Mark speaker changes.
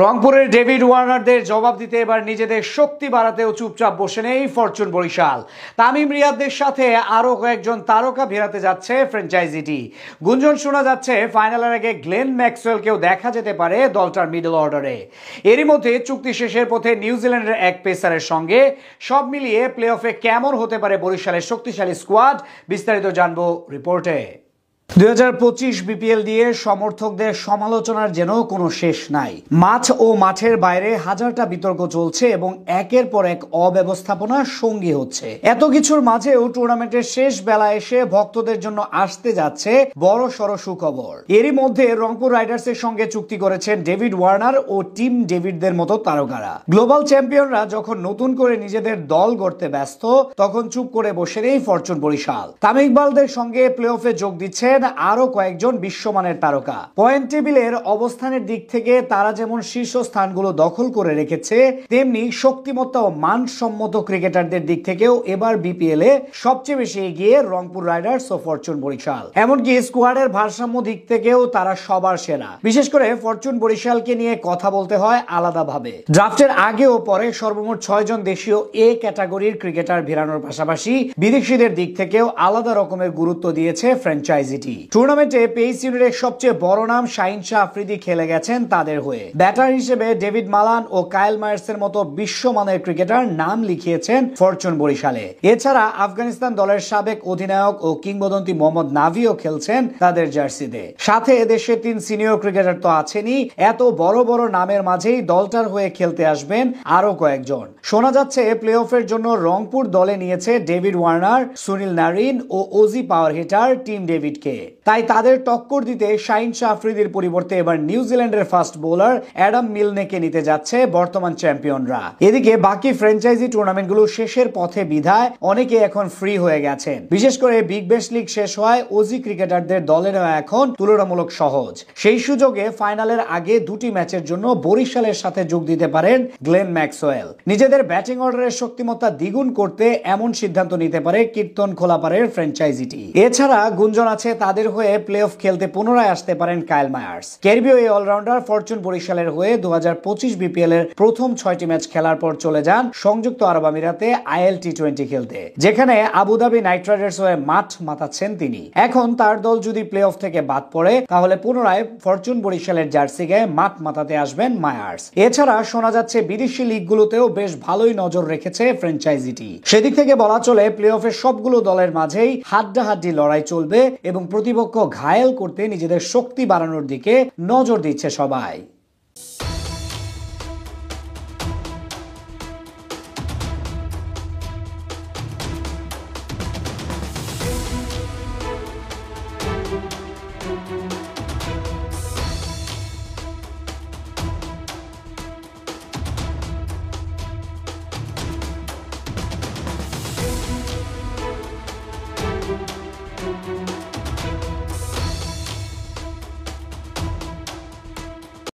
Speaker 1: রংপুরের ডেভিড ওয়ার্নারদের জবাব দিতে এবার নিজেদের শক্তি বাড়াতেও চুপচাপ বসে নেই ফরচুন বরিশাল। তামিম রিয়াদদের সাথে আরও কয়েকজন তারকা ভেড়াতে যাচ্ছে ফ্র্যাঞ্চাইজিটি। গুঞ্জন শোনা যাচ্ছে ফাইনালের আগে গ্লেন ম্যাক্সওয়েলকেও দেখা যেতে পারে দলটার মিডল অর্ডারে। এরই মধ্যে চুক্তি শেষের পথে নিউজিল্যান্ডের এক পেসারের সঙ্গে। সব মিলিয়ে প্লে অফে কেমন হতে পারে বরিশালের শক্তিশালী স্কোয়াড, বিস্তারিত জানবো রিপোর্টে। 2025 বিপিএল দিয়ে সমর্থকদের সমালোচনার যেন কোনো শেষ নাই। মাঠ ও মাঠের বাইরে হাজারটা বিতর্ক চলছে এবং একের পর এক অব্যবস্থাপনা সঙ্গী হচ্ছে। এত কিছুর মাঝেও টুর্নামেন্টের শেষ বেলা এসে ভক্তদের জন্য আসতে যাচ্ছে বড় সড় সুখবর। এরই মধ্যে রংপুর রাইডার্সের সঙ্গে চুক্তি করেছেন ডেভিড ওয়ার্নার ও টিম ডেভিডদের মতো তারকারা। গ্লোবাল চ্যাম্পিয়নরা যখন নতুন করে নিজেদের দল গড়তে ব্যস্ত, তখন চুপ করে বসে নেই ফরচুন বরিশাল। তামিম ইকবালদের সঙ্গে প্লে অফে যোগ দিচ্ছেন আরো কয়েকজন বিশ্বমানের তারকা। পয়েন্ট টেবিলের অবস্থানের দিক থেকে তারা যেমন শীর্ষস্থানগুলো দখল করে রেখেছে, তেমনি শক্তিমত্তা ও মানসম্মত ক্রিকেটারদের দিক থেকেও এবার বিপিএল এ সবচেয়ে বেশি এগিয়ে রংপুর রাইডার্স ও ফরচুন বরিশাল। এমনকি স্কোয়াডের ভারসাম্য দিক থেকেও তারা সবার সেরা। বিশেষ করে ফরচুন বরিশালকে নিয়ে কথা বলতে হয় আলাদাভাবে। ড্রাফটের আগে ও পরে সর্বমোট 6 জন দেশীয় এ ক্যাটাগরির ক্রিকেটার ভিড়ানোর পাশাপাশি বিদেশিদের দিক থেকেও আলাদা রকমের গুরুত্ব দিয়েছে ফ্র্যাঞ্চাইজিটি। টুর্নামেন্টে পেস ইউনিটের সবচেয়ে বড় নাম শাহিন শাহ আফ্রিদি খেলে গেছেন তাদের হয়ে। ব্যাটার হিসেবে ডেভিড মালান ও কায়েল মায়ার্সের মতো বিশ্বমানের ক্রিকেটার নাম লিখিয়েছেন ফরচুন বরিশালে। এছাড়া আফগানিস্তান দলের সাবেক অধিনায়ক ও কিংবদন্তি মোহাম্মদ নাভিও খেলছেন তাদের জার্সিতে। সাথে দেশের 3 সিনিয়র ক্রিকেটার তো আছেনই, এত বড় বড় নামের মাঝেই দলটার হয়ে খেলতে আসবেন আরো কয়েকজন। শোনা যাচ্ছে প্লে অফের জন্য রংপুর দলে নিয়েছে ডেভিড ওয়ার্নার, সুনীল নারিন ও ওজি পাওয়ার হিটার টিম ডেভিডকে। তাই তাদের টক্কর দিতে শাহিন শাহ আফ্রিদির পরিবর্তে এবার নিউজিল্যান্ডের ফাস্ট বোলার অ্যাডাম মিলনেকে নিতে যাচ্ছে বর্তমান চ্যাম্পিয়নরা। এদিকে বাকি ফ্র্যাঞ্চাইজি টুর্নামেন্টগুলো শেষের পথে বিধায় অনেকে এখন ফ্রি হয়ে গেছেন। বিশেষ করে বিগ ব্যাশ লিগ শেষ হওয়ায় ওজি ক্রিকেটারদের দলের এখন তুলনামূলক সহজ। সেই সুযোগে ফাইনালের আগে 2টি ম্যাচের জন্য বরিশালের সাথে যোগ দিতে পারেন গ্লেন ম্যাক্সওয়েল। নিজেদের ব্যাটিং অর্ডারের শক্তিমত্তা দ্বিগুণ করতে এমন সিদ্ধান্ত নিতে পারে কীর্তন খোলাপাড়ের ফ্র্যাঞ্চাইজিটি। এছাড়া গুঞ্জন আছে তাদের হয়ে প্লে অফ খেলতে পুনরায় আসতে পারেন কায়েল মায়ার্স। ক্যারিবীয় এই অলরাউন্ডার ফরচুন বরিশালের হয়ে 2025 বিপিএল এর প্রথম 6টি ম্যাচ খেলার পর চলে যান সংযুক্ত আরব আমিরাতে আইএল টি20 খেলতে, যেখানে আবুধাবি নাইট রাইডার্স হয়ে মাঠ মাতাচ্ছেন তিনি। এখন তার দল যদি প্লে অফ থেকে বাদ পড়ে, তাহলে পুনরায় ফরচুন বরিশালের জার্সি গায়ে মাঠ মাতাতে আসবেন মায়ার্স। এছাড়া শোনা যাচ্ছে বিদেশি লিগগুলোতেও বেশ ভালোই নজর রেখেছে ফ্র্যাঞ্চাইজিটি। সেদিক থেকে বলা চলে প্লে অফের সবগুলো দলের মাঝেই হাড্ডাহাড্ডি লড়াই চলবে এবং প্রতিপক্ষ ঘায়েল করতে নিজেদের শক্তি বাড়ানোর দিকে নজর দিচ্ছে সবাই।